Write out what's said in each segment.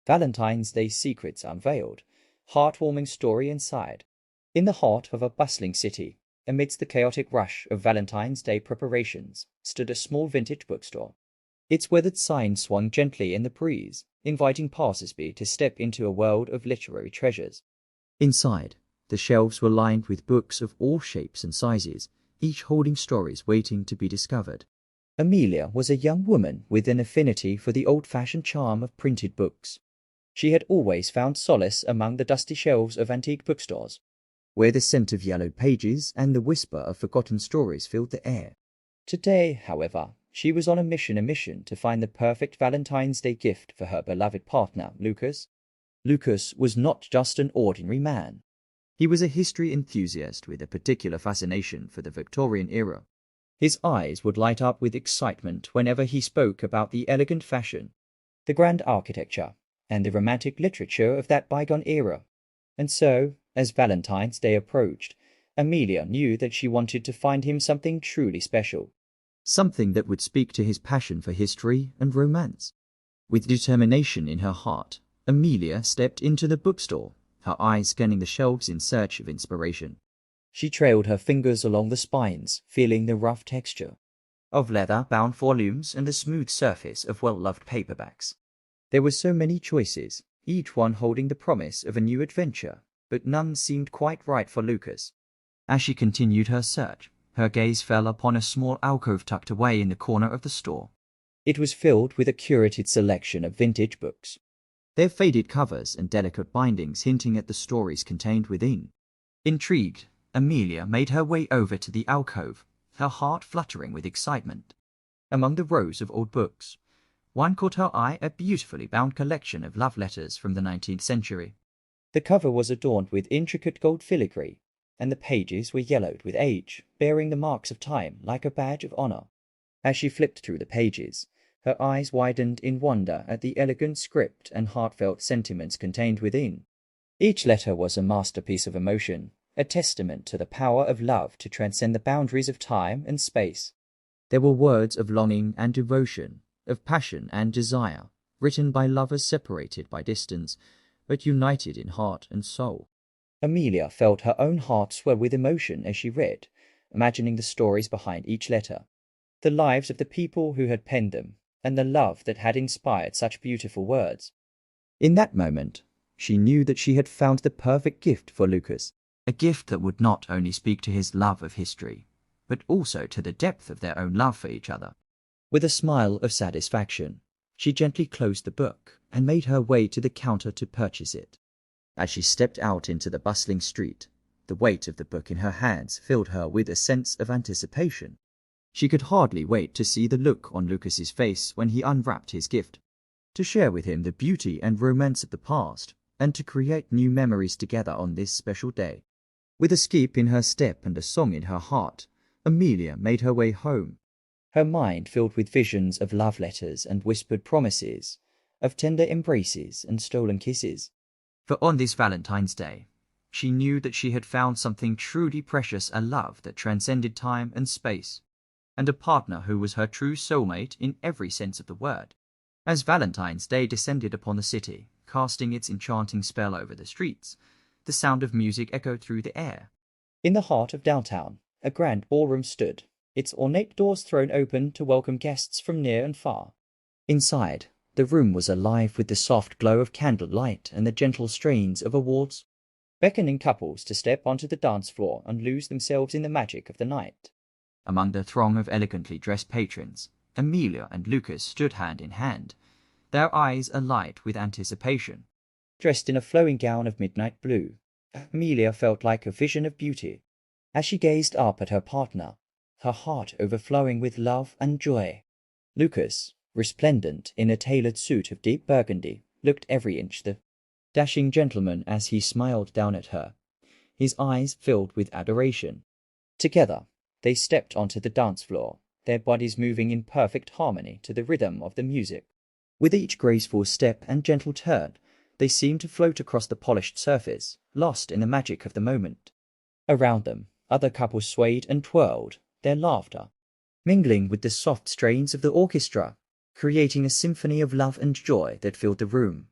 Valentine's Day Secrets Unveiled, Heartwarming Story Inside. In the heart of a bustling city, amidst the chaotic rush of Valentine's Day preparations, stood a small vintage bookstore. Its weathered sign swung gently in the breeze, inviting passers-by to step into a world of literary treasures. Inside, the shelves were lined with books of all shapes and sizes, each holding stories waiting to be discovered. Amelia was a young woman with an affinity for the old-fashioned charm of printed books. She had always found solace among the dusty shelves of antique bookstores, where the scent of yellowed pages and the whisper of forgotten stories filled the air. Today, however, she was on a mission to find the perfect Valentine's Day gift for her beloved partner, Lucas. Lucas was not just an ordinary man. He was a history enthusiast with a particular fascination for the Victorian era. His eyes would light up with excitement whenever he spoke about the elegant fashion, the grand architecture, and the romantic literature of that bygone era. And so, as Valentine's Day approached, Amelia knew that she wanted to find him something truly special, something that would speak to his passion for history and romance. With determination in her heart, Amelia stepped into the bookstore, her eyes scanning the shelves in search of inspiration. She trailed her fingers along the spines, feeling the rough texture of leather-bound volumes and the smooth surface of well-loved paperbacks. There were so many choices, each one holding the promise of a new adventure, but none seemed quite right for Lucas. As she continued her search, her gaze fell upon a small alcove tucked away in the corner of the store. It was filled with a curated selection of vintage books, their faded covers and delicate bindings hinting at the stories contained within. Intrigued, Amelia made her way over to the alcove, her heart fluttering with excitement. Among the rows of old books, one caught her eye, a beautifully bound collection of love letters from the 19th century. The cover was adorned with intricate gold filigree, and the pages were yellowed with age, bearing the marks of time like a badge of honor. As she flipped through the pages, her eyes widened in wonder at the elegant script and heartfelt sentiments contained within. Each letter was a masterpiece of emotion, a testament to the power of love to transcend the boundaries of time and space. There were words of longing and devotion, of passion and desire, written by lovers separated by distance, but united in heart and soul. Amelia felt her own heart swell with emotion as she read, imagining the stories behind each letter, the lives of the people who had penned them, and the love that had inspired such beautiful words. In that moment, she knew that she had found the perfect gift for Lucas, a gift that would not only speak to his love of history, but also to the depth of their own love for each other. With a smile of satisfaction, she gently closed the book and made her way to the counter to purchase it. As she stepped out into the bustling street, the weight of the book in her hands filled her with a sense of anticipation. She could hardly wait to see the look on Lucas's face when he unwrapped his gift, to share with him the beauty and romance of the past, and to create new memories together on this special day. With a skip in her step and a song in her heart, Amelia made her way home, her mind filled with visions of love letters and whispered promises, of tender embraces and stolen kisses. For on this Valentine's Day, she knew that she had found something truly precious, a love that transcended time and space, and a partner who was her true soulmate in every sense of the word. As Valentine's Day descended upon the city, casting its enchanting spell over the streets, the sound of music echoed through the air. In the heart of downtown, a grand ballroom stood, its ornate doors thrown open to welcome guests from near and far. Inside, the room was alive with the soft glow of candlelight and the gentle strains of a waltz, beckoning couples to step onto the dance floor and lose themselves in the magic of the night. Among the throng of elegantly dressed patrons, Amelia and Lucas stood hand in hand, their eyes alight with anticipation. Dressed in a flowing gown of midnight blue, Amelia felt like a vision of beauty. As she gazed up at her partner, her heart overflowing with love and joy. Lucas, resplendent in a tailored suit of deep burgundy, looked every inch the dashing gentleman as he smiled down at her, his eyes filled with adoration. Together, they stepped onto the dance floor, their bodies moving in perfect harmony to the rhythm of the music. With each graceful step and gentle turn, they seemed to float across the polished surface, lost in the magic of the moment. Around them, other couples swayed and twirled, their laughter mingling with the soft strains of the orchestra, creating a symphony of love and joy that filled the room.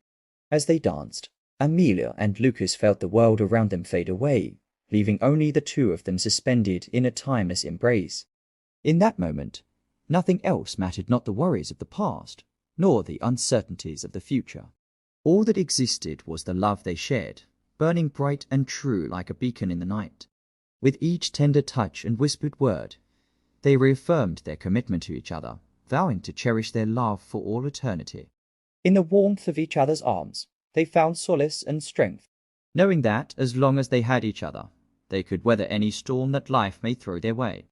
As they danced, Amelia and Lucas felt the world around them fade away, leaving only the two of them suspended in a timeless embrace. In that moment, nothing else mattered, not the worries of the past, nor the uncertainties of the future. All that existed was the love they shared, burning bright and true like a beacon in the night. With each tender touch and whispered word, they reaffirmed their commitment to each other, vowing to cherish their love for all eternity. In the warmth of each other's arms, they found solace and strength, knowing that, as long as they had each other, they could weather any storm that life may throw their way.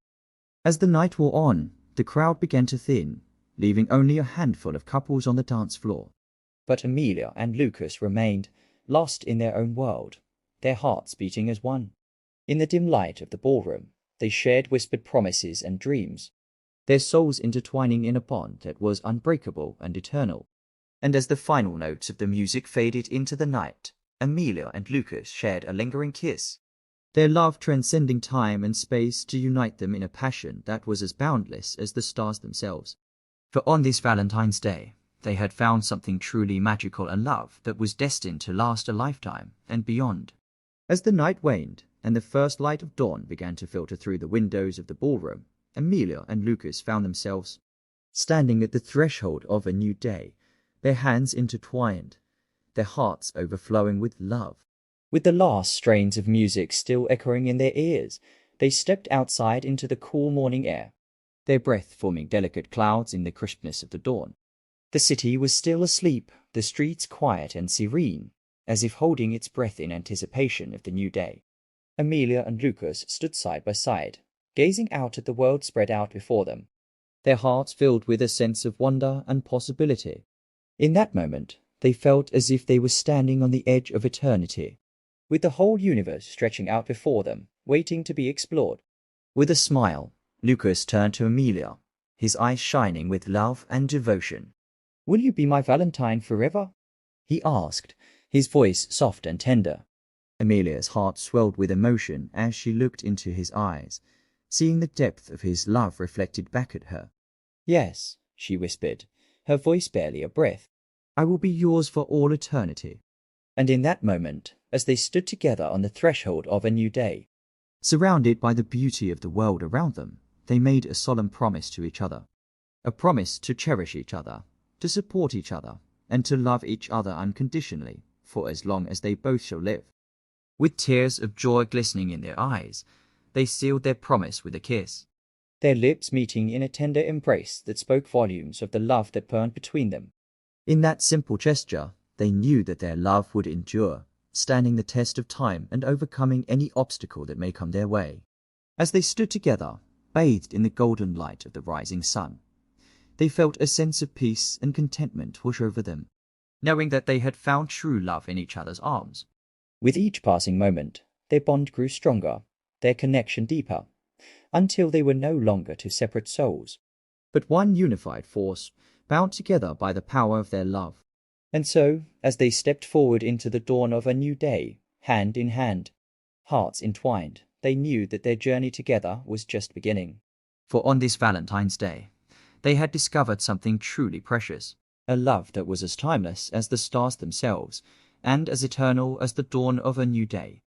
As the night wore on, the crowd began to thin, leaving only a handful of couples on the dance floor. But Amelia and Lucas remained, lost in their own world, their hearts beating as one. In the dim light of the ballroom, they shared whispered promises and dreams, their souls intertwining in a bond that was unbreakable and eternal. And as the final notes of the music faded into the night, Amelia and Lucas shared a lingering kiss, their love transcending time and space to unite them in a passion that was as boundless as the stars themselves. For on this Valentine's Day, they had found something truly magical, and love that was destined to last a lifetime and beyond. As the night waned and the first light of dawn began to filter through the windows of the ballroom, Amelia and Lucas found themselves standing at the threshold of a new day, their hands intertwined, their hearts overflowing with love. With the last strains of music still echoing in their ears, they stepped outside into the cool morning air, their breath forming delicate clouds in the crispness of the dawn. The city was still asleep, the streets quiet and serene, as if holding its breath in anticipation of the new day. Amelia and Lucas stood side by side, gazing out at the world spread out before them, their hearts filled with a sense of wonder and possibility. In that moment, they felt as if they were standing on the edge of eternity, with the whole universe stretching out before them, waiting to be explored. With a smile, Lucas turned to Amelia, his eyes shining with love and devotion. "Will you be my Valentine forever?" he asked, his voice soft and tender. Amelia's heart swelled with emotion as she looked into his eyes, seeing the depth of his love reflected back at her. "Yes," she whispered, her voice barely a breath. "I will be yours for all eternity." And in that moment, as they stood together on the threshold of a new day, surrounded by the beauty of the world around them, they made a solemn promise to each other. A promise to cherish each other, to support each other, and to love each other unconditionally for as long as they both shall live. With tears of joy glistening in their eyes, they sealed their promise with a kiss, their lips meeting in a tender embrace that spoke volumes of the love that burned between them. In that simple gesture, they knew that their love would endure, standing the test of time and overcoming any obstacle that may come their way. As they stood together, bathed in the golden light of the rising sun, they felt a sense of peace and contentment wash over them, knowing that they had found true love in each other's arms. With each passing moment, their bond grew stronger, their connection deeper, until they were no longer two separate souls, but one unified force, bound together by the power of their love. And so, as they stepped forward into the dawn of a new day, hand in hand, hearts entwined, they knew that their journey together was just beginning. For on this Valentine's Day, they had discovered something truly precious, a love that was as timeless as the stars themselves, and as eternal as the dawn of a new day.